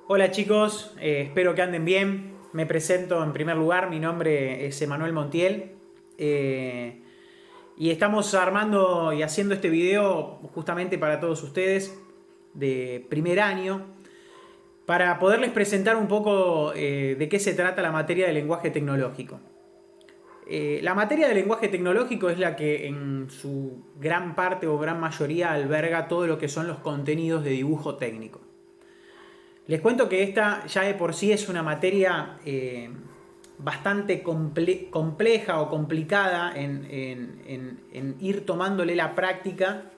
Hola chicos, espero que anden bien. Me presento en primer lugar, mi nombre es Emanuel Montiel y estamos armando y haciendo este video justamente para todos ustedes de primer año para poderles presentar un poco de qué se trata la materia de lenguaje tecnológico. La materia de lenguaje tecnológico es la que en su gran parte o gran mayoría alberga todo lo que son los contenidos de dibujo técnico. Les cuento que esta ya de por sí es una materia bastante compleja o complicada en ir tomándole la práctica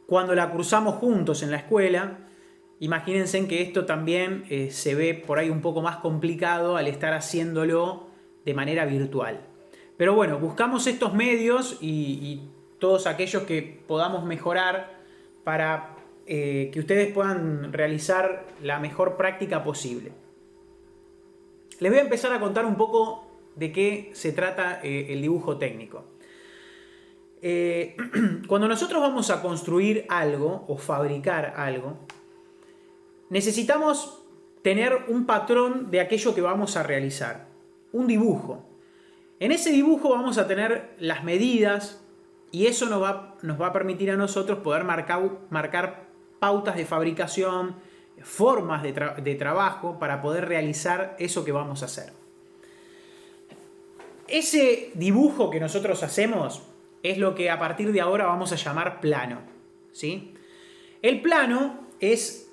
cuando la cursamos juntos en la escuela. Imagínense que esto también se ve por ahí un poco más complicado al estar haciéndolo de manera virtual. Pero bueno, buscamos estos medios y todos aquellos que podamos mejorar para que ustedes puedan realizar la mejor práctica posible. Les voy a empezar a contar un poco de qué se trata el dibujo técnico. Cuando nosotros vamos a construir algo o fabricar algo, necesitamos tener un patrón de aquello que vamos a realizar, un dibujo. En ese dibujo vamos a tener las medidas y eso nos va a permitir a nosotros poder marcar pautas de fabricación, formas de trabajo para poder realizar eso que vamos a hacer. Ese dibujo que nosotros hacemos es lo que a partir de ahora vamos a llamar plano, ¿sí? El plano es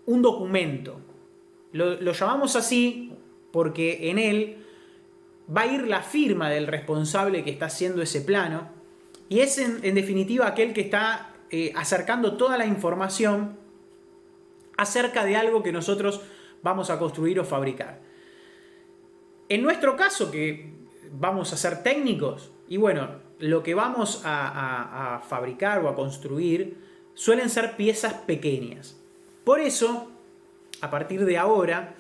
un documento. Lo llamamos así porque en él va a ir la firma del responsable que está haciendo ese plano y es en definitiva aquel que está acercando toda la información acerca de algo que nosotros vamos a construir o fabricar. En nuestro caso, que vamos a ser técnicos, y bueno, lo que vamos a fabricar o a construir suelen ser piezas pequeñas. Por eso, a partir de ahora,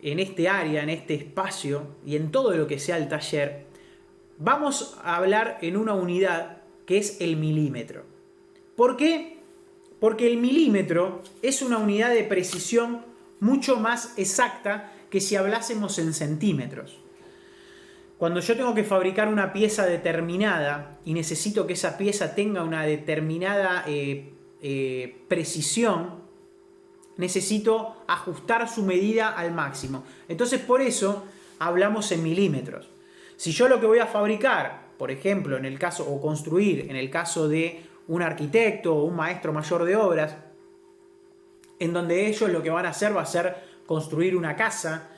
en este área, en este espacio y en todo lo que sea el taller, vamos a hablar en una unidad que es el milímetro. ¿Por qué? Porque el milímetro es una unidad de precisión mucho más exacta que si hablásemos en centímetros. Cuando yo tengo que fabricar una pieza determinada y necesito que esa pieza tenga una determinada precisión, necesito ajustar su medida al máximo. Entonces por eso hablamos en milímetros. Si yo lo que voy a fabricar, por ejemplo, en el caso, o construir, en el caso de un arquitecto o un maestro mayor de obras, en donde ellos lo que van a hacer va a ser construir una casa,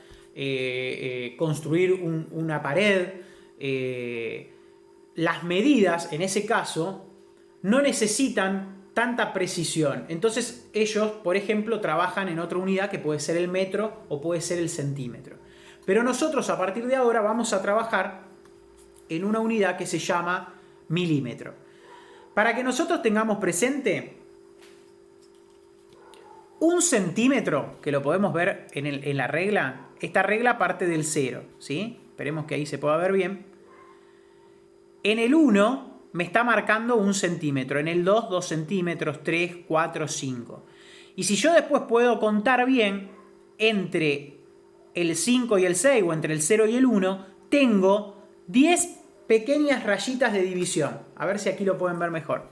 construir una pared, las medidas en ese caso no necesitan tanta precisión. Entonces ellos, por ejemplo, trabajan en otra unidad que puede ser el metro o puede ser el centímetro. Pero nosotros a partir de ahora vamos a trabajar en una unidad que se llama milímetro. Para que nosotros tengamos presente, un centímetro, que lo podemos ver en la regla, esta regla parte del 0, ¿sí? Esperemos que ahí se pueda ver bien. En el 1 me está marcando 1 centímetro, en el 2, 2 centímetros, 3, 4, 5. Y si yo después puedo contar bien, entre el 5 y el 6, o entre el 0 y el 1, tengo 10 pequeñas rayitas de división. A ver si aquí lo pueden ver mejor.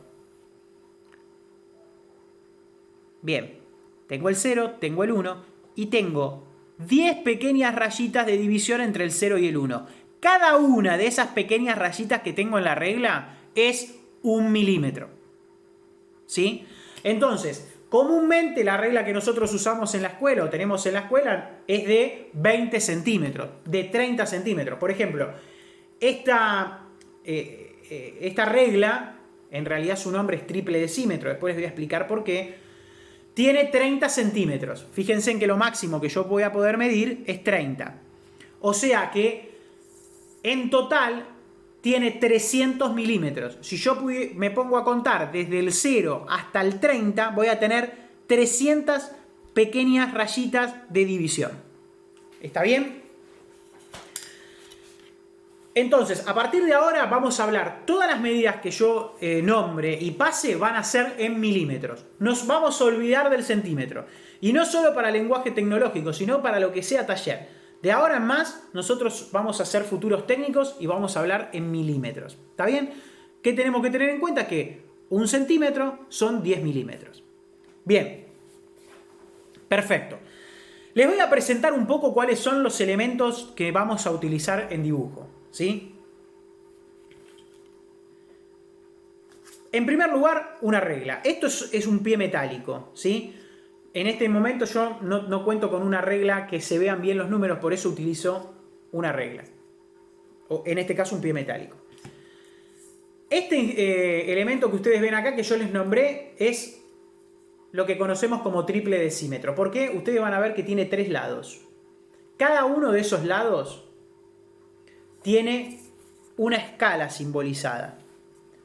Bien, tengo el 0, tengo el 1 y tengo 10 pequeñas rayitas de división entre el 0 y el 1. Cada una de esas pequeñas rayitas que tengo en la regla es 1 milímetro. ¿Sí? Entonces, comúnmente la regla que nosotros usamos en la escuela o tenemos en la escuela es de 20 centímetros, de 30 centímetros. Por ejemplo, esta regla, en realidad su nombre es triple decímetro, después les voy a explicar por qué. Tiene 30 centímetros. Fíjense en que lo máximo que yo voy a poder medir es 30. O sea que en total tiene 300 milímetros. Si yo me pongo a contar desde el 0 hasta el 30, voy a tener 300 pequeñas rayitas de división. ¿Está bien? Entonces, a partir de ahora vamos a hablar, todas las medidas que yo nombre y pase van a ser en milímetros. Nos vamos a olvidar del centímetro. Y no solo para lenguaje tecnológico, sino para lo que sea taller. De ahora en más, nosotros vamos a hacer futuros técnicos y vamos a hablar en milímetros. ¿Está bien? ¿Qué tenemos que tener en cuenta? Que 1 centímetro son 10 milímetros. Bien. Perfecto. Les voy a presentar un poco cuáles son los elementos que vamos a utilizar en dibujo. ¿Sí? En primer lugar, una regla. Esto es un pie metálico, ¿sí? En este momento yo no cuento con una regla que se vean bien los números, por eso utilizo una regla. O en este caso un pie metálico. Este elemento que ustedes ven acá, que yo les nombré, es lo que conocemos como triple decímetro. ¿Por qué? Ustedes van a ver que tiene 3 lados. Cada uno de esos lados tiene una escala simbolizada.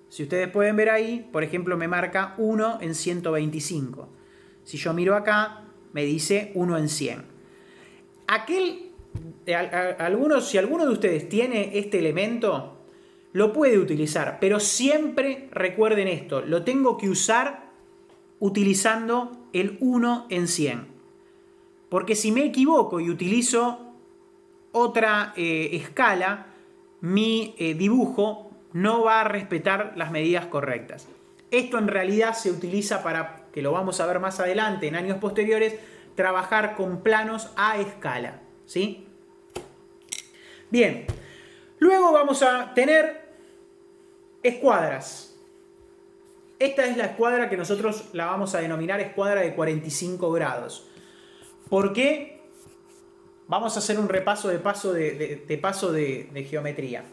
Si ustedes pueden ver ahí, por ejemplo, me marca 1 en 125. Si yo miro acá, me dice 1 en 100. Si alguno de ustedes tiene este elemento, lo puede utilizar, pero siempre recuerden esto, lo tengo que usar utilizando el 1 en 100. Porque si me equivoco y utilizo otra escala, mi dibujo no va a respetar las medidas correctas. Esto en realidad se utiliza para, que lo vamos a ver más adelante en años posteriores, trabajar con planos a escala, ¿sí? Bien, luego vamos a tener escuadras. Esta es la escuadra que nosotros la vamos a denominar escuadra de 45 grados. ¿Por qué? Vamos a hacer un repaso de geometría.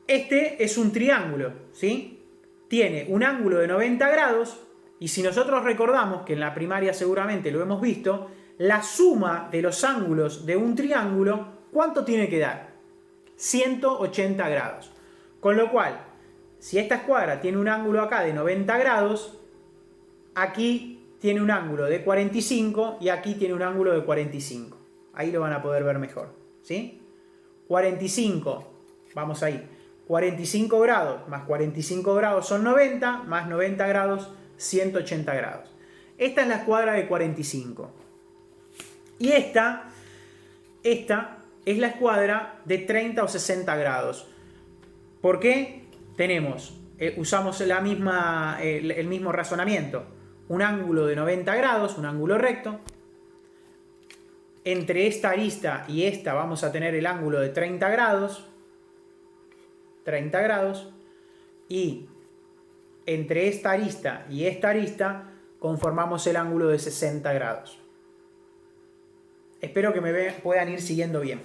Este es un triángulo, ¿sí? Tiene un ángulo de 90 grados y si nosotros recordamos, que en la primaria seguramente lo hemos visto, la suma de los ángulos de un triángulo, ¿cuánto tiene que dar? 180 grados. Con lo cual, si esta escuadra tiene un ángulo acá de 90 grados, aquí tiene un ángulo de 45 y aquí tiene un ángulo de 45. Ahí lo van a poder ver mejor, ¿sí? 45, vamos ahí, 45 grados más 45 grados son 90, más 90 grados, 180 grados. Esta es la escuadra de 45. Y esta es la escuadra de 30 o 60 grados. ¿Por qué? Usamos el mismo razonamiento. Un ángulo de 90 grados, un ángulo recto. Entre esta arista y esta vamos a tener el ángulo de 30 grados. 30 grados. Y entre esta arista y esta arista conformamos el ángulo de 60 grados. Espero que puedan ir siguiendo bien.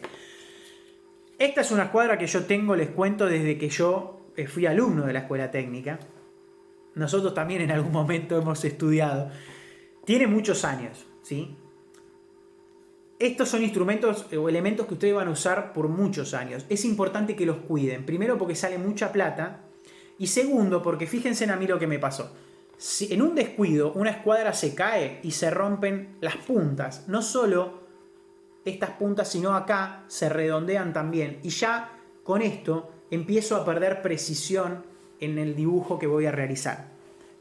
Esta es una escuadra que yo tengo, les cuento, desde que yo fui alumno de la escuela técnica. Nosotros también en algún momento hemos estudiado. Tiene muchos años, ¿sí? Estos son instrumentos o elementos que ustedes van a usar por muchos años. Es importante que los cuiden. Primero porque sale mucha plata. Y segundo porque fíjense a mí lo que me pasó. Si en un descuido una escuadra se cae y se rompen las puntas. No solo estas puntas, sino acá se redondean también. Y ya con esto empiezo a perder precisión en el dibujo que voy a realizar.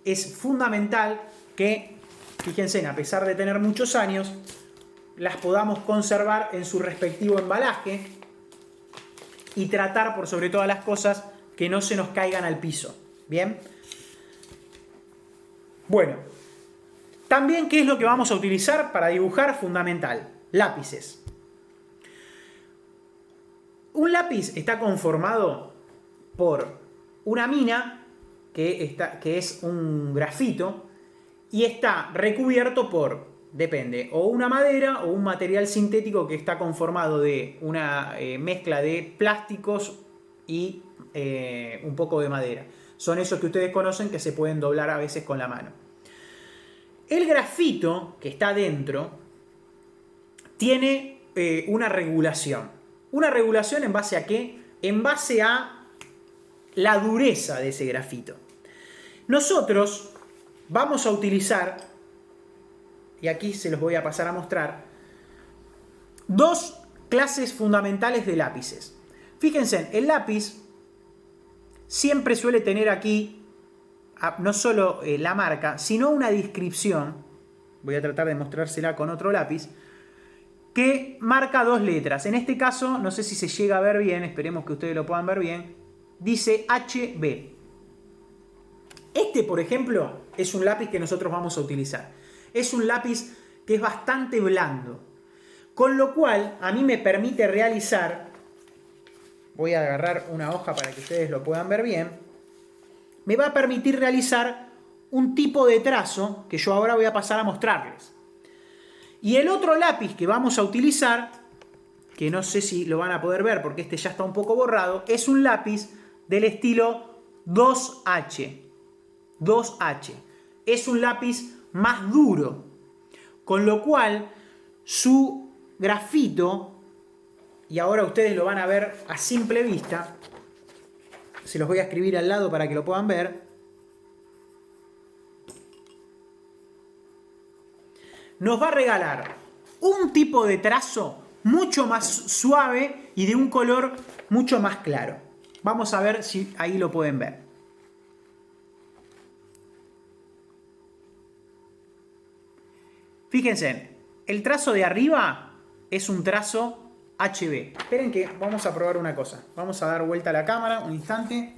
Es fundamental que, fíjense, a pesar de tener muchos años, las podamos conservar en su respectivo embalaje y tratar, por sobre todas las cosas, que no se nos caigan al piso. ¿Bien? Bueno, también, ¿qué es lo que vamos a utilizar para dibujar? Fundamental, lápices. Un lápiz está conformado por una mina, que es un grafito, y está recubierto por, depende, o una madera o un material sintético que está conformado de una mezcla de plásticos y un poco de madera. Son esos que ustedes conocen que se pueden doblar a veces con la mano. El grafito que está dentro tiene una regulación. ¿Una regulación en base a qué? En base a la dureza de ese grafito. Nosotros vamos a utilizar, y aquí se los voy a pasar a mostrar, 2 clases fundamentales de lápices. Fíjense, el lápiz siempre suele tener aquí no solo la marca, sino una descripción. Voy a tratar de mostrársela con otro lápiz, que marca 2 letras. En este caso, no sé si se llega a ver bien, esperemos que ustedes lo puedan ver bien, dice HB. Este, por ejemplo, es un lápiz que nosotros vamos a utilizar. Es un lápiz que es bastante blando, con lo cual a mí me permite realizar, voy a agarrar una hoja para que ustedes lo puedan ver bien, me va a permitir realizar un tipo de trazo que yo ahora voy a pasar a mostrarles. Y el otro lápiz que vamos a utilizar, que no sé si lo van a poder ver porque este ya está un poco borrado, es un lápiz del estilo 2H. 2H. Es un lápiz más duro, con lo cual su grafito, y ahora ustedes lo van a ver a simple vista, se los voy a escribir al lado para que lo puedan ver, nos va a regalar un tipo de trazo mucho más suave y de un color mucho más claro. Vamos a ver si ahí lo pueden ver. Fíjense, el trazo de arriba es un trazo HB. Esperen que vamos a probar una cosa. Vamos a dar vuelta a la cámara un instante.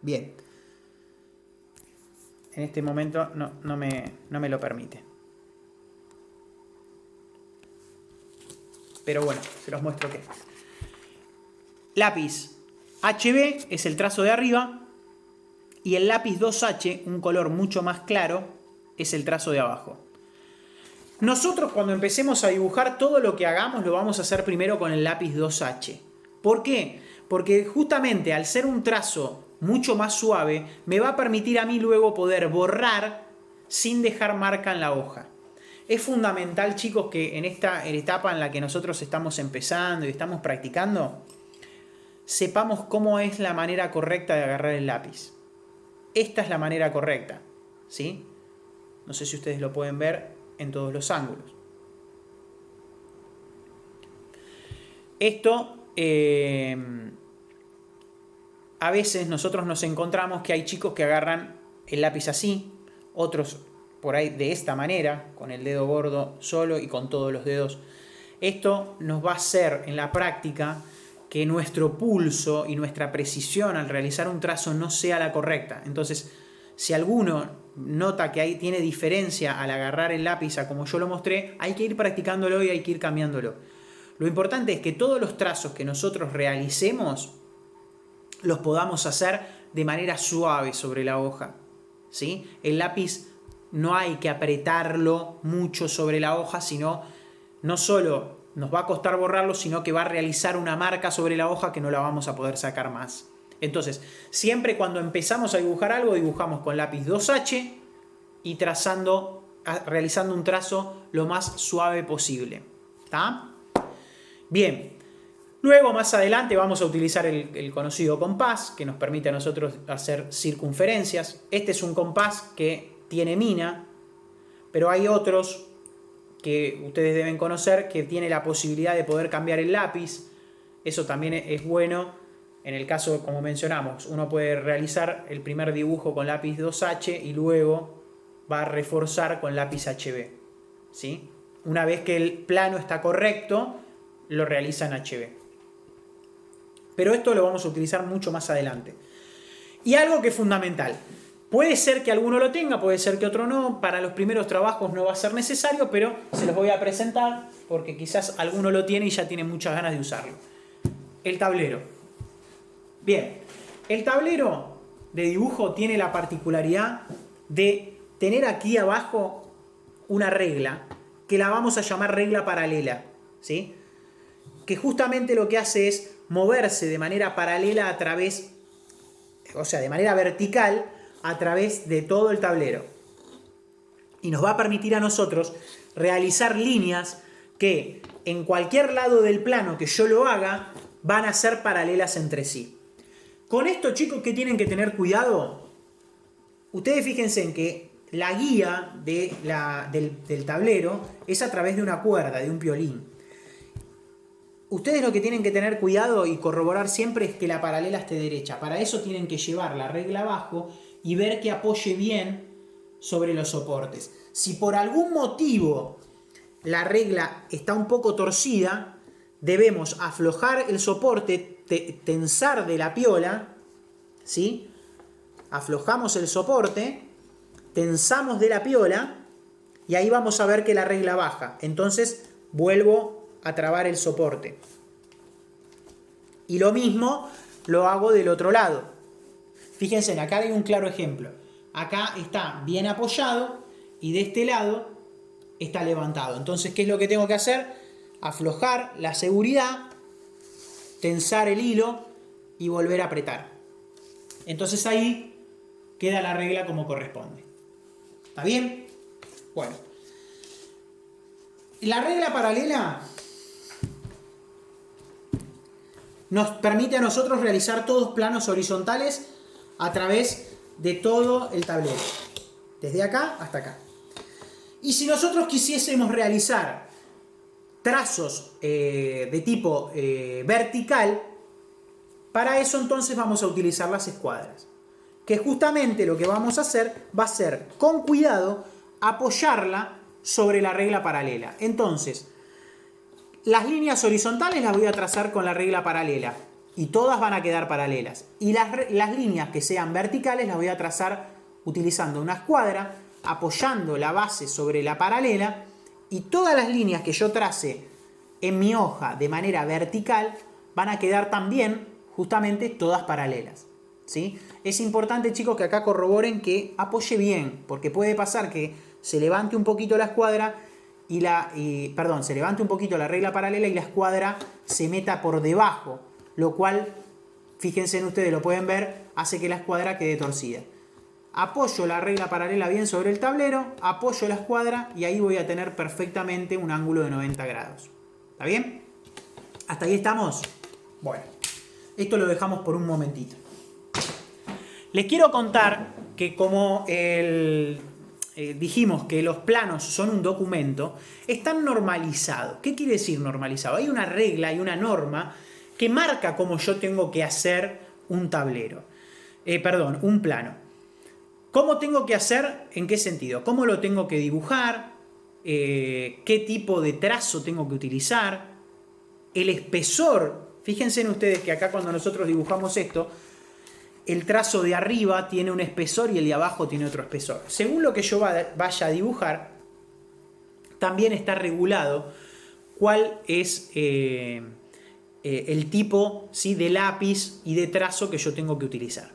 Bien. En este momento no me lo permite. Pero bueno, se los muestro que lápiz HB es el trazo de arriba y el lápiz 2H, un color mucho más claro, es el trazo de abajo. Nosotros cuando empecemos a dibujar todo lo que hagamos lo vamos a hacer primero con el lápiz 2H. ¿Por qué? Porque justamente al ser un trazo mucho más suave me va a permitir a mí luego poder borrar sin dejar marca en la hoja. Es fundamental, chicos, que en esta etapa en la que nosotros estamos empezando y estamos practicando, sepamos cómo es la manera correcta de agarrar el lápiz. Esta es la manera correcta, ¿sí? No sé si ustedes lo pueden ver en todos los ángulos. Esto, a veces nosotros nos encontramos que hay chicos que agarran el lápiz así, otros por ahí de esta manera, con el dedo gordo solo y con todos los dedos. Esto nos va a hacer en la práctica que nuestro pulso y nuestra precisión al realizar un trazo no sea la correcta. Entonces, si alguno nota que ahí tiene diferencia al agarrar el lápiz a como yo lo mostré, hay que ir practicándolo y hay que ir cambiándolo. Lo importante es que todos los trazos que nosotros realicemos los podamos hacer de manera suave sobre la hoja, ¿sí? El lápiz no hay que apretarlo mucho sobre la hoja, sino no solo nos va a costar borrarlo, sino que va a realizar una marca sobre la hoja que no la vamos a poder sacar más. Entonces, siempre cuando empezamos a dibujar algo, dibujamos con lápiz 2H y realizando un trazo lo más suave posible. ¿Está? Bien. Luego, más adelante, vamos a utilizar el conocido compás, que nos permite a nosotros hacer circunferencias. Este es un compás que tiene mina, pero hay otros que ustedes deben conocer que tiene la posibilidad de poder cambiar el lápiz. Eso también es bueno. En el caso, como mencionamos, uno puede realizar el primer dibujo con lápiz 2H y luego va a reforzar con lápiz HB, ¿sí? Una vez que el plano está correcto, lo realiza en HB. Pero esto lo vamos a utilizar mucho más adelante. Y algo que es fundamental. Puede ser que alguno lo tenga, puede ser que otro no. Para los primeros trabajos no va a ser necesario, pero se los voy a presentar porque quizás alguno lo tiene y ya tiene muchas ganas de usarlo. El tablero. Bien, el tablero de dibujo tiene la particularidad de tener aquí abajo una regla que la vamos a llamar regla paralela, ¿sí? Que justamente lo que hace es moverse de manera paralela a través, o sea, de manera vertical a través de todo el tablero. Y nos va a permitir a nosotros realizar líneas que en cualquier lado del plano que yo lo haga van a ser paralelas entre sí. Con esto, chicos, ¿qué tienen que tener cuidado? Ustedes fíjense en que la guía del tablero es a través de una cuerda, de un piolín. Ustedes lo que tienen que tener cuidado y corroborar siempre es que la paralela esté derecha. Para eso tienen que llevar la regla abajo y ver que apoye bien sobre los soportes. Si por algún motivo la regla está un poco torcida, debemos aflojar el soporte, tensar de la piola, ¿sí? Aflojamos el soporte, tensamos de la piola y ahí vamos a ver que la regla baja. Entonces vuelvo a trabar el soporte. Y lo mismo lo hago del otro lado. Fíjense, acá hay un claro ejemplo. Acá está bien apoyado y de este lado está levantado. Entonces, ¿qué es lo que tengo que hacer? Aflojar la seguridad, tensar el hilo y volver a apretar. Entonces ahí queda la regla como corresponde. ¿Está bien? Bueno. La regla paralela nos permite a nosotros realizar todos planos horizontales a través de todo el tablero. Desde acá hasta acá. Y si nosotros quisiésemos realizar trazos de tipo vertical, para eso entonces vamos a utilizar las escuadras. Que justamente lo que vamos a hacer va a ser, con cuidado, apoyarla sobre la regla paralela. Entonces, las líneas horizontales las voy a trazar con la regla paralela y todas van a quedar paralelas. Y las líneas que sean verticales las voy a trazar utilizando una escuadra, apoyando la base sobre la paralela, y todas las líneas que yo trace en mi hoja de manera vertical van a quedar también justamente todas paralelas, ¿sí? Es importante, chicos, que acá corroboren que apoye bien, porque puede pasar que se levante un poquito la escuadra se levante un poquito la regla paralela y la escuadra se meta por debajo, lo cual, fíjense en ustedes, lo pueden ver, hace que la escuadra quede torcida. Apoyo la regla paralela bien sobre el tablero, apoyo la escuadra y ahí voy a tener perfectamente un ángulo de 90 grados. ¿Está bien? ¿Hasta ahí estamos? Bueno, esto lo dejamos por un momentito. Les quiero contar que como dijimos que los planos son un documento, están normalizados. ¿Qué quiere decir normalizado? Hay una regla, hay una norma que marca cómo yo tengo que hacer un tablero. Un plano. ¿Cómo tengo que hacer? ¿En qué sentido? ¿Cómo lo tengo que dibujar? ¿Qué tipo de trazo tengo que utilizar? El espesor. Fíjense en ustedes que acá cuando nosotros dibujamos esto, el trazo de arriba tiene un espesor y el de abajo tiene otro espesor. Según lo que yo vaya a dibujar, también está regulado cuál es el tipo, ¿sí?, de lápiz y de trazo que yo tengo que utilizar.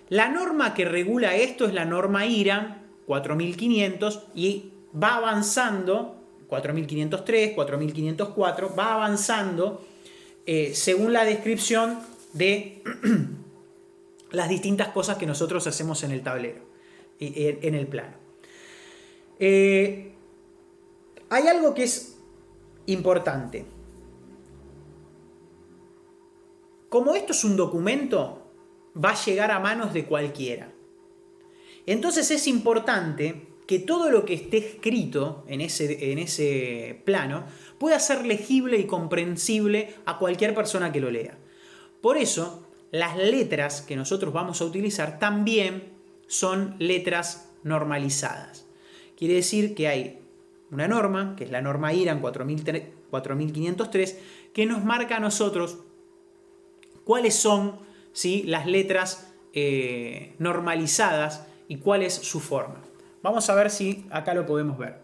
La norma que regula esto es la norma IRAM 4500 y va avanzando, 4503, 4504, va avanzando según la descripción de las distintas cosas que nosotros hacemos en el tablero, en el plano. Hay algo que es importante. Como esto es un documento, va a llegar a manos de cualquiera. Entonces es importante que todo lo que esté escrito en ese plano pueda ser legible y comprensible a cualquier persona que lo lea. Por eso, las letras que nosotros vamos a utilizar también son letras normalizadas. Quiere decir que hay una norma, que es la norma IRAM 4503, que nos marca a nosotros cuáles son, ¿sí?, las letras normalizadas y cuál es su forma. Vamos a ver si acá lo podemos ver.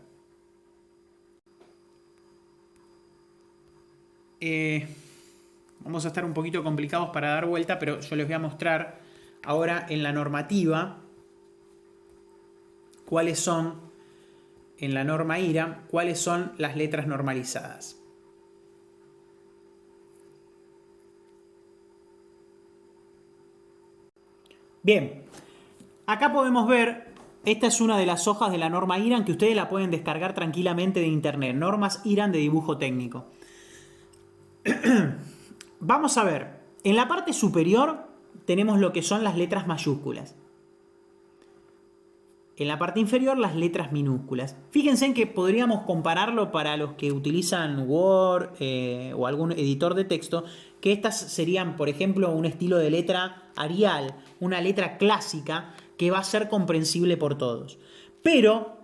Vamos a estar un poquito complicados para dar vuelta, pero yo les voy a mostrar ahora en la normativa cuáles son, en la norma IRAM, cuáles son las letras normalizadas. Bien, acá podemos ver, esta es una de las hojas de la norma IRAM que ustedes la pueden descargar tranquilamente de internet, normas IRAM de dibujo técnico. Vamos a ver, en la parte superior tenemos lo que son las letras mayúsculas. en la parte inferior las letras minúsculas. Fíjense en que podríamos compararlo para los que utilizan Word o algún editor de texto, que estas serían, por ejemplo, un estilo de letra Arial, una letra clásica que va a ser comprensible por todos. Pero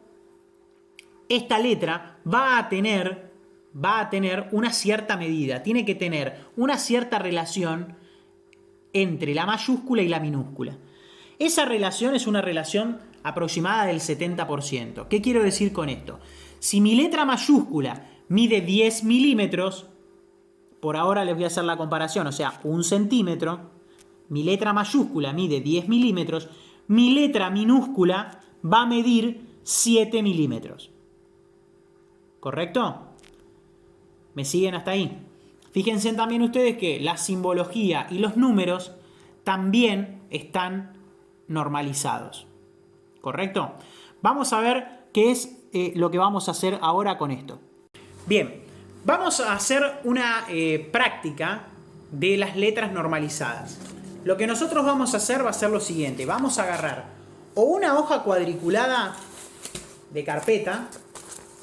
esta letra va a tener una cierta medida, tiene que tener una cierta relación entre la mayúscula y la minúscula. Esa relación es una relación aproximada del 70%. ¿Qué quiero decir con esto? Si mi letra mayúscula mide 10 milímetros, por ahora les voy a hacer la comparación, o sea, 1 centímetro, mi letra mayúscula mide 10 milímetros, mi letra minúscula va a medir 7 milímetros. ¿Correcto? ¿Me siguen hasta ahí? Fíjense también ustedes que la simbología y los números también están normalizados. ¿Correcto? Vamos a ver qué es lo que vamos a hacer ahora con esto. Bien, vamos a hacer una práctica de las letras normalizadas. Lo que nosotros vamos a hacer va a ser lo siguiente. Vamos a agarrar o una hoja cuadriculada de carpeta.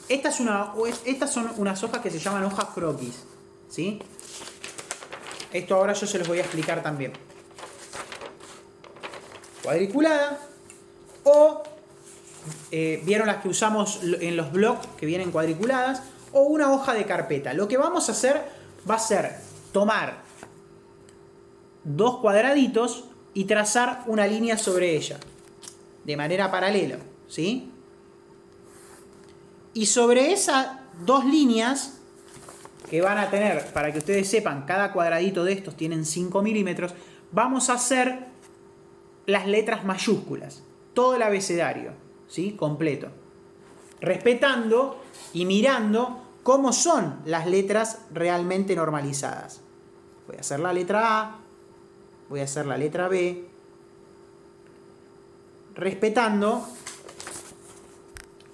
Estas son unas hojas que se llaman hojas croquis, ¿sí? Esto ahora yo se los voy a explicar también. Cuadriculada o vieron las que usamos en los blogs que vienen cuadriculadas, o una hoja de carpeta. Lo que vamos a hacer va a ser tomar dos cuadraditos y trazar una línea sobre ella de manera paralela, ¿sí? Y sobre esas dos líneas que van a tener, para que ustedes sepan, cada cuadradito de estos tienen 5 milímetros, vamos a hacer las letras mayúsculas, todo el abecedario, ¿sí? Completo. Respetando y mirando cómo son las letras realmente normalizadas. Voy a hacer la letra A, voy a hacer la letra B, respetando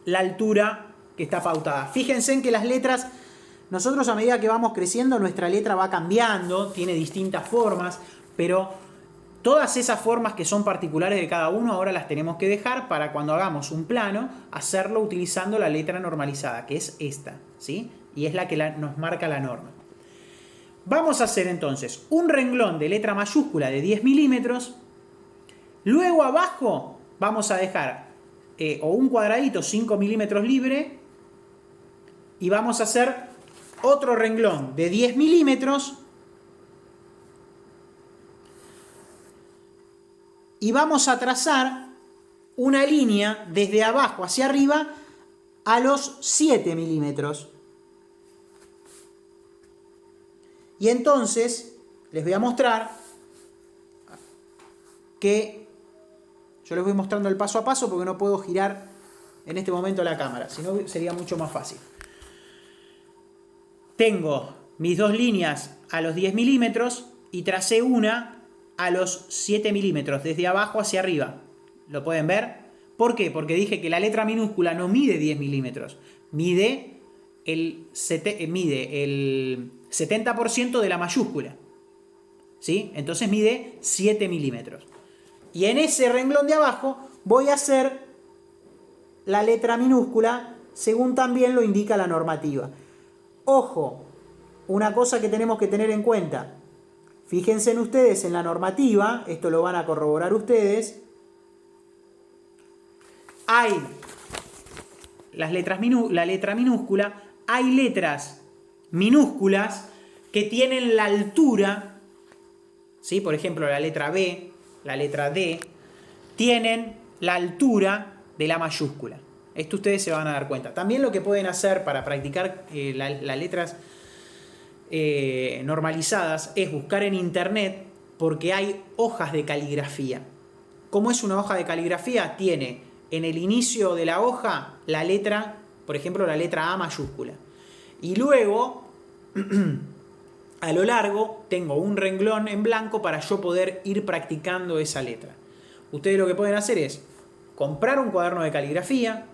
la altura que está pautada. Fíjense en que las letras, nosotros a medida que vamos creciendo, nuestra letra va cambiando, tiene distintas formas, pero todas esas formas que son particulares de cada uno ahora las tenemos que dejar para cuando hagamos un plano, hacerlo utilizando la letra normalizada, que es esta, ¿sí? Y es la que nos marca la norma. Vamos a hacer entonces un renglón de letra mayúscula de 10 milímetros, luego abajo vamos a dejar o un cuadradito 5 milímetros libre, y vamos a hacer otro renglón de 10 milímetros y vamos a trazar una línea desde abajo hacia arriba a los 7 milímetros. Y entonces les voy a mostrar que yo les voy mostrando el paso a paso porque no puedo girar en este momento la cámara, si no sería mucho más fácil. Tengo mis dos líneas a los 10 milímetros y tracé una a los 7 milímetros, desde abajo hacia arriba. ¿Lo pueden ver? ¿Por qué? Porque dije que la letra minúscula no mide 10 milímetros, mide el 70% de la mayúscula, ¿sí? Entonces mide 7 milímetros. Y en ese renglón de abajo voy a hacer la letra minúscula según también lo indica la normativa. Ojo, una cosa que tenemos que tener en cuenta. Fíjense en ustedes en la normativa, esto lo van a corroborar ustedes. Hay la letra minúscula, hay letras minúsculas que tienen la altura, ¿sí? Por ejemplo, la letra B, la letra D, tienen la altura de la mayúscula. Esto ustedes se van a dar cuenta. También lo que pueden hacer para practicar las letras normalizadas es buscar en internet, porque hay hojas de caligrafía. ¿Cómo es una hoja de caligrafía? Tiene en el inicio de la hoja la letra, por ejemplo, la letra A mayúscula. Y luego, a lo largo, tengo un renglón en blanco para yo poder ir practicando esa letra. Ustedes lo que pueden hacer es comprar un cuaderno de caligrafía,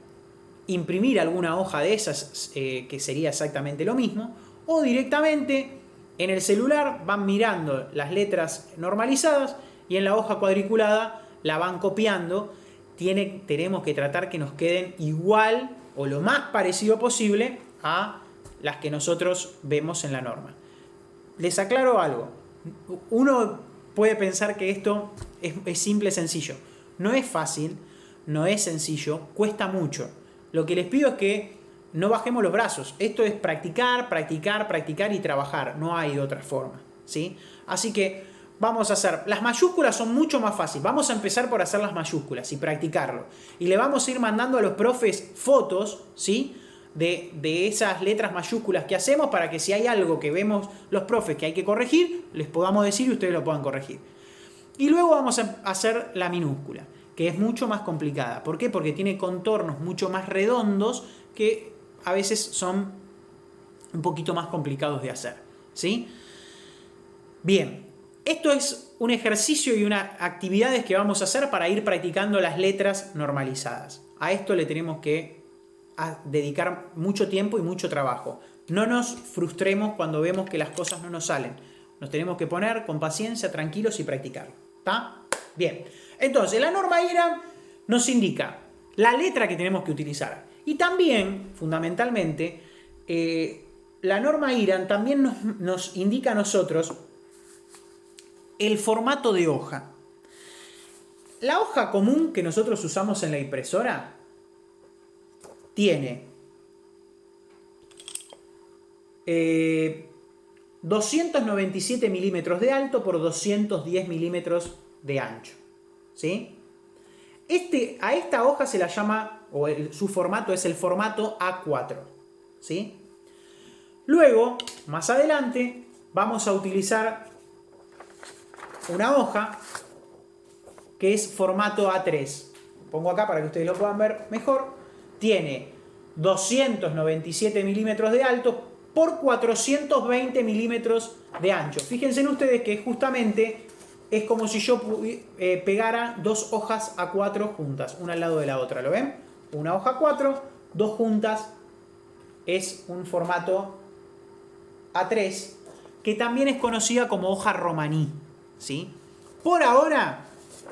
imprimir alguna hoja de esas que sería exactamente lo mismo, o directamente en el celular van mirando las letras normalizadas y en la hoja cuadriculada la van copiando tenemos que tratar que nos queden igual o lo más parecido posible a las que nosotros vemos en la norma. Les aclaro algo. Uno puede pensar que esto es simple, sencillo. No es fácil, no es sencillo, cuesta mucho. Lo que les pido es que no bajemos los brazos. Esto es practicar, practicar, practicar y trabajar. No hay otra forma, ¿sí? Así que vamos a hacer... Las mayúsculas son mucho más fáciles. Vamos a empezar por hacer las mayúsculas y practicarlo. Y le vamos a ir mandando a los profes fotos, ¿sí?, de esas letras mayúsculas que hacemos para que si hay algo que vemos los profes que hay que corregir, les podamos decir y ustedes lo puedan corregir. Y luego vamos a hacer la minúscula, que es mucho más complicada. ¿Por qué? Porque tiene contornos mucho más redondos que a veces son un poquito más complicados de hacer, ¿sí? Bien, esto es un ejercicio y unas actividades que vamos a hacer para ir practicando las letras normalizadas. A esto le tenemos que dedicar mucho tiempo y mucho trabajo. No nos frustremos cuando vemos que las cosas no nos salen. Nos tenemos que poner con paciencia, tranquilos y practicar. ¿Está? Bien. Entonces, la norma IRAM nos indica la letra que tenemos que utilizar. Y también, fundamentalmente, la norma IRAM también nos indica a nosotros el formato de hoja. La hoja común que nosotros usamos en la impresora tiene 297 milímetros de alto por 210 milímetros de ancho, ¿sí? A esta hoja se la llama, o su formato es el formato A4, ¿sí? Luego, más adelante, vamos a utilizar una hoja que es formato A3. Pongo acá para que ustedes lo puedan ver mejor. Tiene 297 milímetros de alto por 420 milímetros de ancho. Fíjense ustedes que justamente es como si yo pegara dos hojas A4 juntas, una al lado de la otra. ¿Lo ven? Una hoja A4, dos juntas, es un formato A3, que también es conocida como hoja romaní, ¿sí? Por ahora,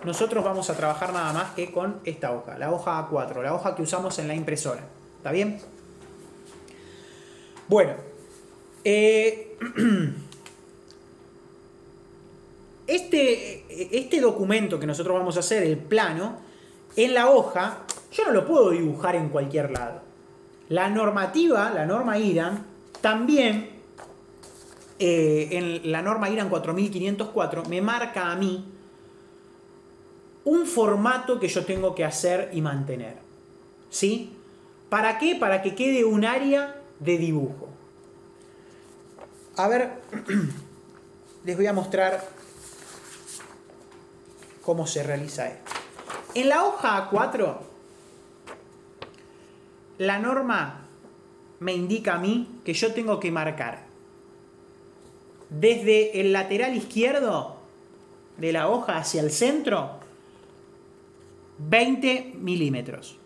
nosotros vamos a trabajar nada más que con esta hoja, la hoja A4, la hoja que usamos en la impresora. ¿Está bien? Bueno, este documento que nosotros vamos a hacer, el plano, en la hoja, yo no lo puedo dibujar en cualquier lado. La normativa, la norma IRAM, también, en la norma IRAM 4504, me marca a mí un formato que yo tengo que hacer y mantener, ¿sí? ¿Para qué? Para que quede un área de dibujo. A ver, les voy a mostrar cómo se realiza esto. En la hoja A4, la norma me indica a mí que yo tengo que marcar desde el lateral izquierdo de la hoja hacia el centro 20 milímetros.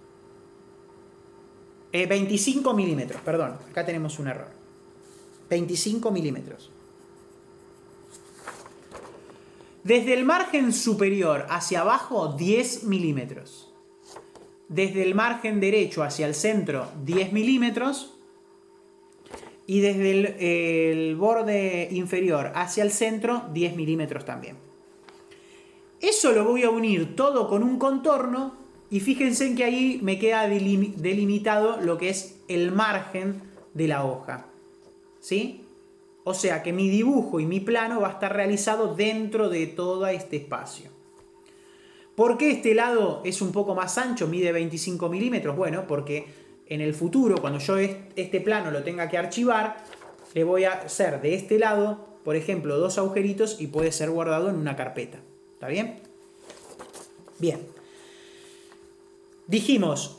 25 milímetros, perdón. Acá tenemos un error. 25 milímetros. Desde el margen superior hacia abajo, 10 milímetros. Desde el margen derecho hacia el centro, 10 milímetros. Y desde el borde inferior hacia el centro, 10 milímetros también. Eso lo voy a unir todo con un contorno. Y fíjense que ahí me queda delimitado lo que es el margen de la hoja, ¿sí? O sea que mi dibujo y mi plano va a estar realizado dentro de todo este espacio. ¿Por qué este lado es un poco más ancho, mide 25 milímetros? Bueno, porque en el futuro, cuando yo este plano lo tenga que archivar, le voy a hacer de este lado, por ejemplo, 2 agujeritos y puede ser guardado en una carpeta. ¿Está bien? Bien. Dijimos,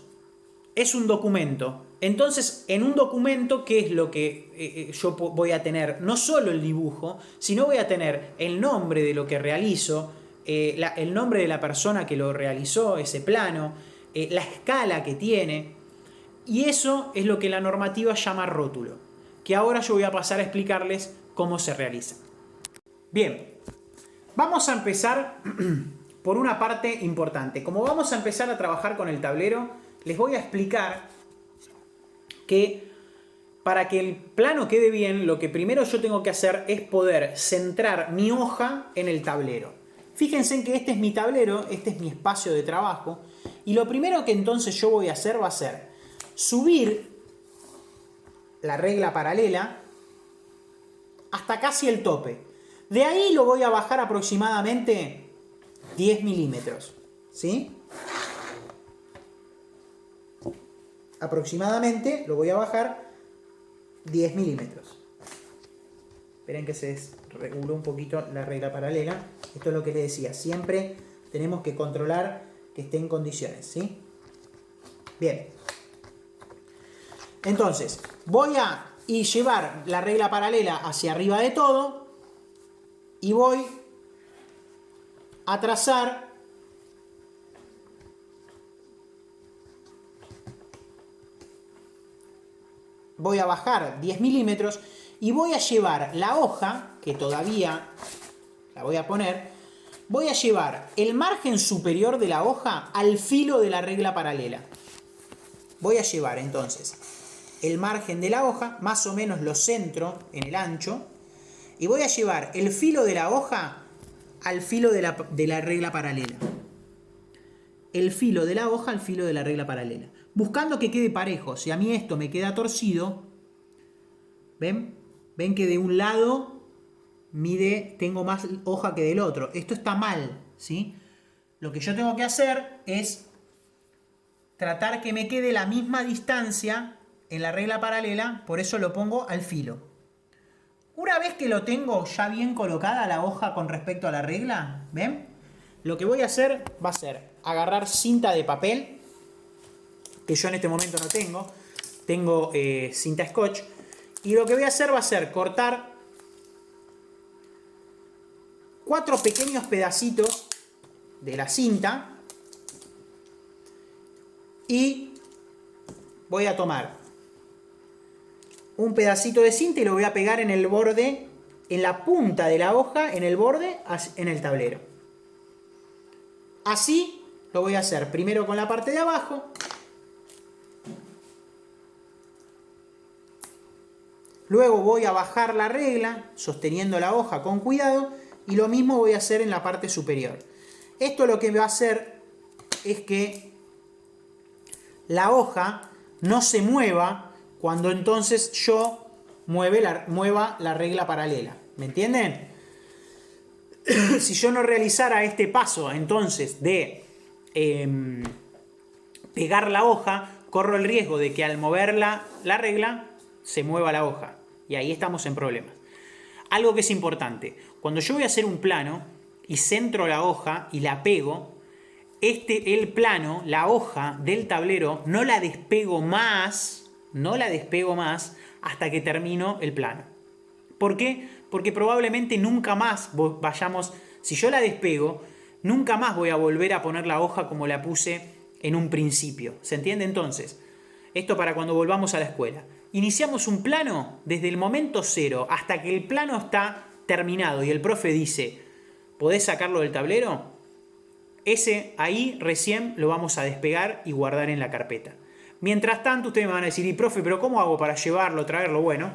es un documento. Entonces, en un documento, ¿qué es lo que yo voy a tener? No solo el dibujo, sino voy a tener el nombre de lo que realizo, el nombre de la persona que lo realizó, ese plano, la escala que tiene. Y eso es lo que la normativa llama rótulo, que ahora yo voy a pasar a explicarles cómo se realiza. Bien, vamos a empezar por una parte importante. Como vamos a empezar a trabajar con el tablero, les voy a explicar que para que el plano quede bien, lo que primero yo tengo que hacer es poder centrar mi hoja en el tablero. Fíjense en que este es mi tablero, este es mi espacio de trabajo, y lo primero que entonces yo voy a hacer va a ser subir la regla paralela hasta casi el tope. De ahí lo voy a bajar aproximadamente 10 milímetros, ¿sí? Aproximadamente lo voy a bajar 10 milímetros. Esperen que se desreguló un poquito la regla paralela. Esto es lo que les decía. Siempre tenemos que controlar que esté en condiciones, ¿sí? Bien. Entonces, voy a llevar la regla paralela hacia arriba de todo y voy a trazar voy a bajar 10 milímetros y voy a llevar la hoja, que todavía la voy a poner, voy a llevar el margen superior de la hoja al filo de la regla paralela. Voy a llevar entonces el margen de la hoja, más o menos lo centro en el ancho, y voy a llevar el filo de la hoja al filo de la regla paralela. El filo de la hoja al filo de la regla paralela. Buscando que quede parejo. Si a mí esto me queda torcido, ¿ven? Ven que de un lado tengo más hoja que del otro. Esto está mal, ¿sí? Lo que yo tengo que hacer es tratar que me quede la misma distancia en la regla paralela, por eso lo pongo al filo. Una vez que lo tengo ya bien colocada la hoja con respecto a la regla, ¿ven? Lo que voy a hacer va a ser agarrar cinta de papel, que yo en este momento no tengo, tengo cinta scotch, y lo que voy a hacer va a ser cortar 4 pequeños pedacitos de la cinta y voy a tomar un pedacito de cinta y lo voy a pegar en el borde, en la punta de la hoja, en el borde, en el tablero. Así lo voy a hacer primero con la parte de abajo. Luego voy a bajar la regla, sosteniendo la hoja con cuidado, y lo mismo voy a hacer en la parte superior. Esto lo que va a hacer es que la hoja no se mueva cuando entonces yo mueva la regla paralela. ¿Me entienden? Si yo no realizara este paso entonces de pegar la hoja, corro el riesgo de que al mover la regla se mueva la hoja. Y ahí estamos en problemas. Algo que es importante. Cuando yo voy a hacer un plano y centro la hoja y la pego, el plano, la hoja del tablero, no la despego más hasta que termino el plano. ¿Por qué? Porque probablemente nunca más si yo la despego, nunca más voy a volver a poner la hoja como la puse en un principio. ¿Se entiende entonces? Esto para cuando volvamos a la escuela. Iniciamos un plano desde el momento cero hasta que el plano está terminado y el profe dice, ¿podés sacarlo del tablero? Ahí recién lo vamos a despegar y guardar en la carpeta. Mientras tanto, ustedes me van a decir, y profe, ¿pero cómo hago para llevarlo, traerlo? Bueno,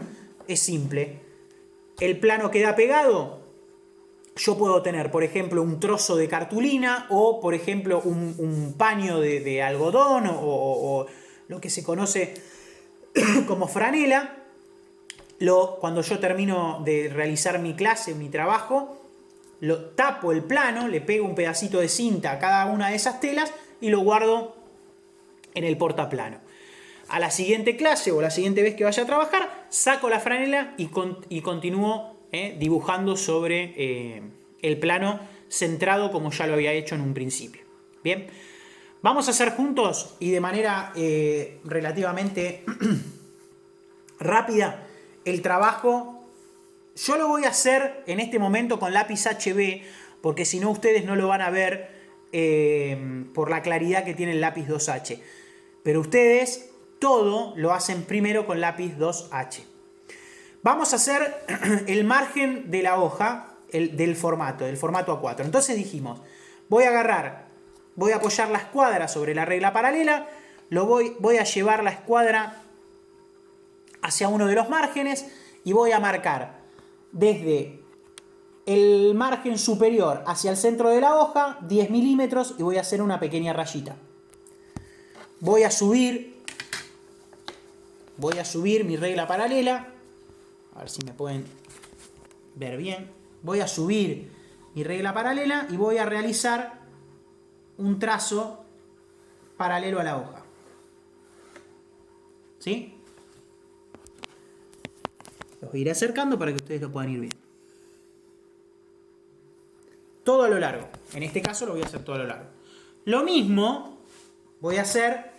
es simple. El plano queda pegado. Yo puedo tener, por ejemplo, un trozo de cartulina o, por ejemplo, un paño de algodón o lo que se conoce como franela. Cuando yo termino de realizar mi clase, mi trabajo, lo tapo el plano, le pego un pedacito de cinta a cada una de esas telas y lo guardo en el portaplano. A la siguiente clase o la siguiente vez que vaya a trabajar, saco la franela y continúo dibujando sobre el plano centrado como ya lo había hecho en un principio. Bien, vamos a hacer juntos y de manera relativamente rápida el trabajo. Yo lo voy a hacer en este momento con lápiz HB, porque si no ustedes no lo van a ver por la claridad que tiene el lápiz 2H. Pero ustedes todo lo hacen primero con lápiz 2H. Vamos a hacer el margen de la hoja del formato A4. Entonces dijimos, Voy a agarrar, voy a apoyar la escuadra sobre la regla paralela, voy a llevar la escuadra hacia uno de los márgenes y voy a marcar desde el margen superior hacia el centro de la hoja 10 milímetros y voy a hacer una pequeña rayita. Voy a subir mi regla paralela, a ver si me pueden ver bien. Voy a subir mi regla paralela y voy a realizar un trazo paralelo a la hoja. ¿Sí? Los iré acercando para que ustedes lo puedan ir viendo. Todo a lo largo. En este caso lo voy a hacer todo a lo largo. Lo mismo voy a hacer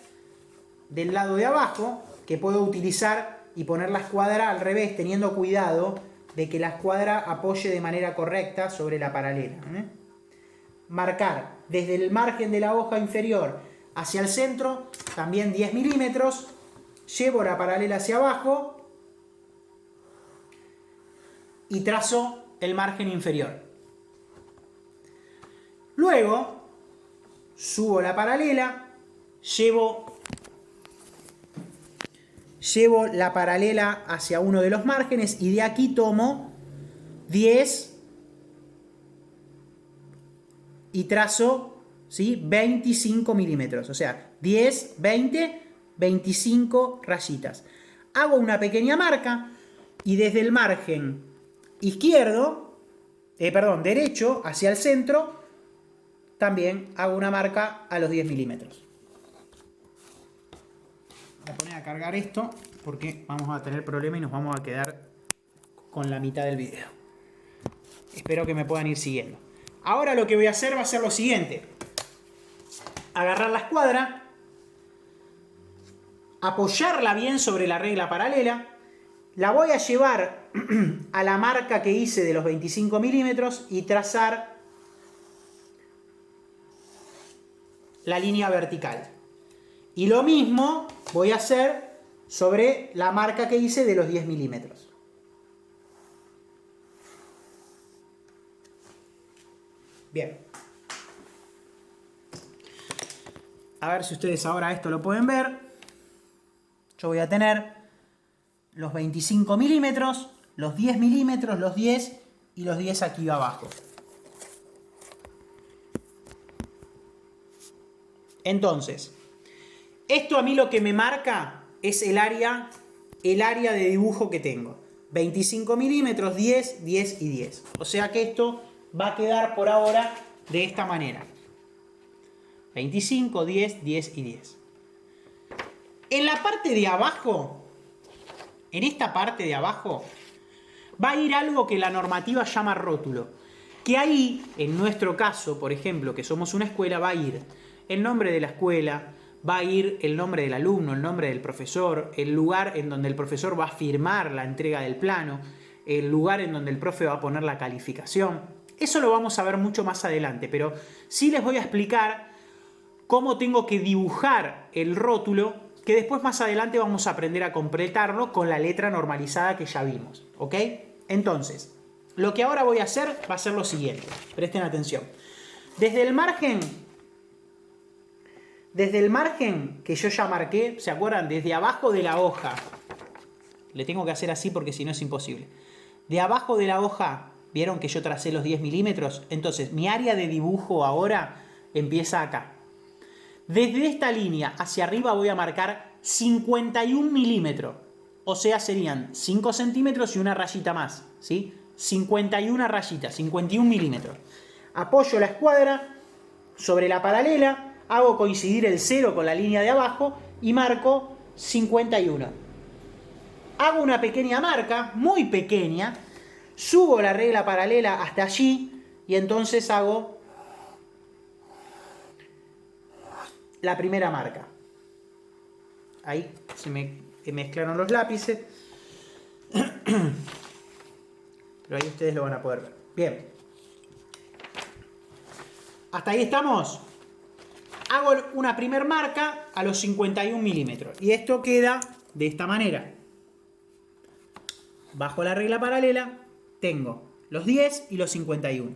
del lado de abajo, que puedo utilizar y poner la escuadra al revés, teniendo cuidado de que la escuadra apoye de manera correcta sobre la paralela. Marcar desde el margen de la hoja inferior hacia el centro, también 10 milímetros. Llevo la paralela hacia abajo y trazo el margen inferior. Luego, subo la paralela, llevo la paralela hacia uno de los márgenes y de aquí tomo 10 y trazo, ¿sí?, 25 milímetros. O sea, 10, 20, 25 rayitas. Hago una pequeña marca y desde el margen derecho hacia el centro, también hago una marca a los 10 milímetros. Voy a poner a cargar esto porque vamos a tener problema y nos vamos a quedar con la mitad del video. Espero que me puedan ir siguiendo. Ahora lo que voy a hacer va a ser lo siguiente. Agarrar la escuadra, apoyarla bien sobre la regla paralela, la voy a llevar a la marca que hice de los 25 milímetros y trazar la línea vertical. Y lo mismo voy a hacer sobre la marca que hice de los 10 milímetros. Bien. A ver si ustedes ahora esto lo pueden ver. Yo voy a tener los 25 milímetros, los 10 milímetros, los 10 y los 10 aquí abajo. Entonces, esto a mí lo que me marca es el área de dibujo que tengo. 25 milímetros, 10, 10 y 10. O sea que esto va a quedar por ahora de esta manera. 25, 10, 10 y 10. En la parte de abajo, en esta parte de abajo, va a ir algo que la normativa llama rótulo. Que ahí, en nuestro caso, por ejemplo, que somos una escuela, va a ir el nombre de la escuela, va a ir el nombre del alumno, el nombre del profesor, el lugar en donde el profesor va a firmar la entrega del plano, el lugar en donde el profe va a poner la calificación. Eso lo vamos a ver mucho más adelante, pero sí les voy a explicar cómo tengo que dibujar el rótulo, que después más adelante vamos a aprender a completarlo con la letra normalizada que ya vimos, ¿ok? Entonces, lo que ahora voy a hacer va a ser lo siguiente. Presten atención. Desde el margen que yo ya marqué, ¿se acuerdan? Desde abajo de la hoja. Le tengo que hacer así porque si no es imposible. De abajo de la hoja, ¿vieron que yo tracé los 10 milímetros? Entonces, mi área de dibujo ahora empieza acá. Desde esta línea hacia arriba voy a marcar 51 milímetros. O sea, serían 5 centímetros y una rayita más, ¿sí? 51 rayitas, 51 milímetros. Apoyo la escuadra sobre la paralela, hago coincidir el 0 con la línea de abajo y marco 51. Hago una pequeña marca, muy pequeña, subo la regla paralela hasta allí y entonces hago la primera marca. Ahí se me mezclaron los lápices. Pero ahí ustedes lo van a poder ver. Bien. ¿Hasta ahí estamos? Hago una primer marca a los 51 milímetros. Y esto queda de esta manera. Bajo la regla paralela tengo los 10 y los 51.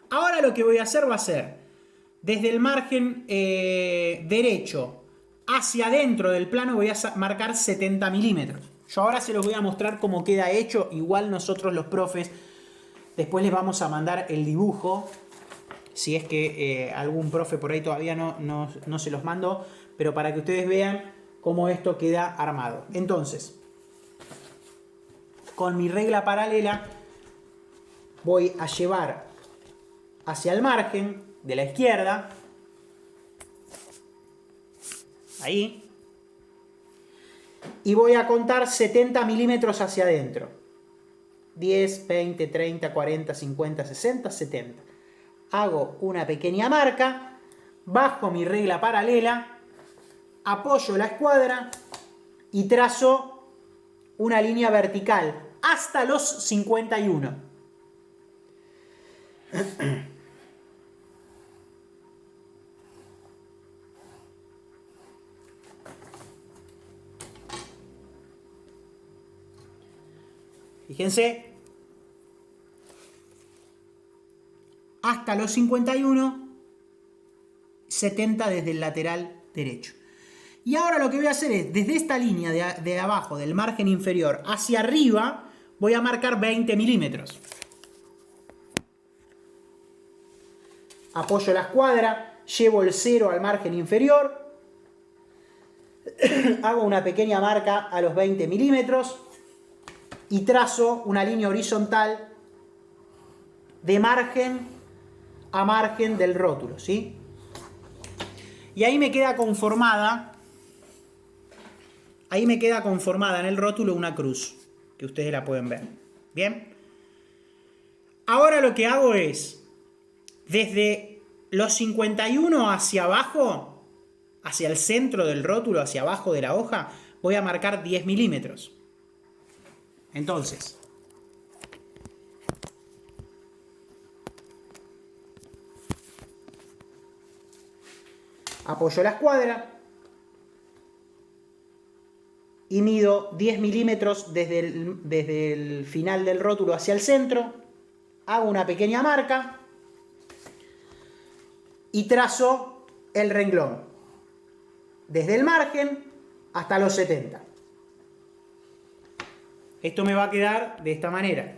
Ahora lo que voy a hacer va a ser desde el margen derecho hacia adentro del plano voy a marcar 70 milímetros. Yo ahora se los voy a mostrar cómo queda hecho. Igual nosotros los profes después les vamos a mandar el dibujo. Si es que algún profe por ahí todavía no se los mandó. Pero para que ustedes vean cómo esto queda armado. Entonces, con mi regla paralela voy a llevar hacia el margen de la izquierda. Ahí. Y voy a contar 70 milímetros hacia adentro. 10, 20, 30, 40, 50, 60, 70. Hago una pequeña marca, bajo mi regla paralela, apoyo la escuadra y trazo una línea vertical hasta los 51. Fíjense, hasta los 51, 70 desde el lateral derecho. Y ahora lo que voy a hacer es, desde esta línea de abajo, del margen inferior, hacia arriba, voy a marcar 20 milímetros. Apoyo la escuadra, llevo el 0 al margen inferior, hago una pequeña marca a los 20 milímetros y trazo una línea horizontal de margen a margen del rótulo, ¿sí? Y ahí me queda conformada en el rótulo una cruz, que ustedes la pueden ver. ¿Bien? Ahora lo que hago es, desde los 51 hacia abajo, hacia el centro del rótulo, hacia abajo de la hoja, voy a marcar 10 milímetros. Entonces, apoyo la escuadra y mido 10 milímetros desde el final del rótulo hacia el centro, hago una pequeña marca y trazo el renglón desde el margen hasta los 70. Esto me va a quedar de esta manera.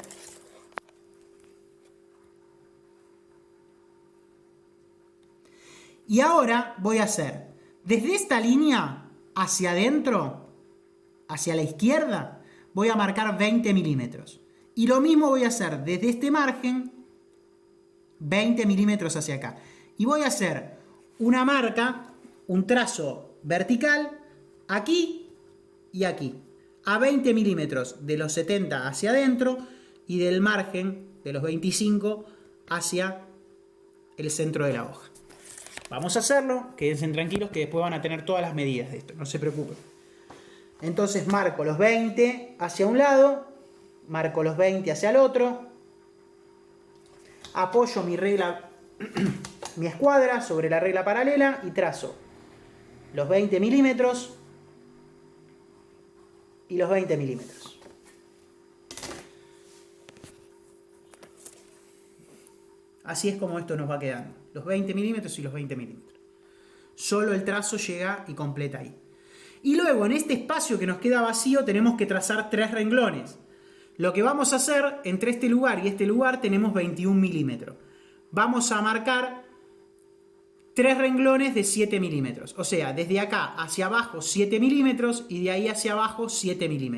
Y ahora voy a hacer, desde esta línea hacia adentro, hacia la izquierda, voy a marcar 20 milímetros. Y lo mismo voy a hacer desde este margen, 20 milímetros hacia acá. Y voy a hacer una marca, un trazo vertical, aquí y aquí. A 20 milímetros de los 70 hacia adentro y del margen de los 25 hacia el centro de la hoja. Vamos a hacerlo, quédense tranquilos que después van a tener todas las medidas de esto, no se preocupen. Entonces marco los 20 hacia un lado, marco los 20 hacia el otro, apoyo mi regla, mi escuadra sobre la regla paralela y trazo los 20 milímetros y los 20 milímetros. Así es como esto nos va quedando. Los 20 milímetros y los 20 milímetros. Solo el trazo llega y completa ahí. Y luego en este espacio que nos queda vacío tenemos que trazar 3 renglones. Lo que vamos a hacer entre este lugar y este lugar tenemos 21 milímetros. Vamos a marcar 3 renglones de 7 milímetros. O sea, desde acá hacia abajo 7 milímetros y de ahí hacia abajo 7 milímetros.